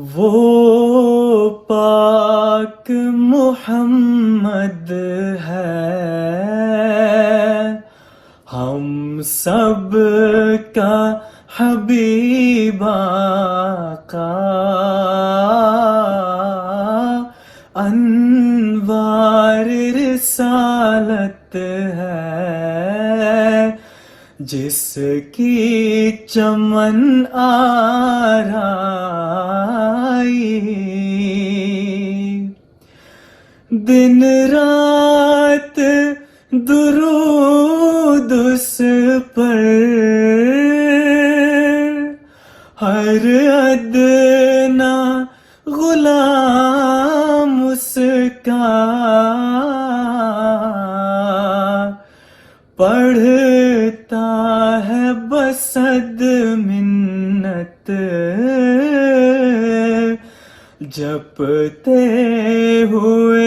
وہ پاک محمد ہے ہم سب کا حبیب آقا، انوار رسالت ہے جس کی چمن آرائی، دن رات درود اس پر ہر ادنا غلام اس کا پڑھتا ہے بصد منت، جپتے ہوئے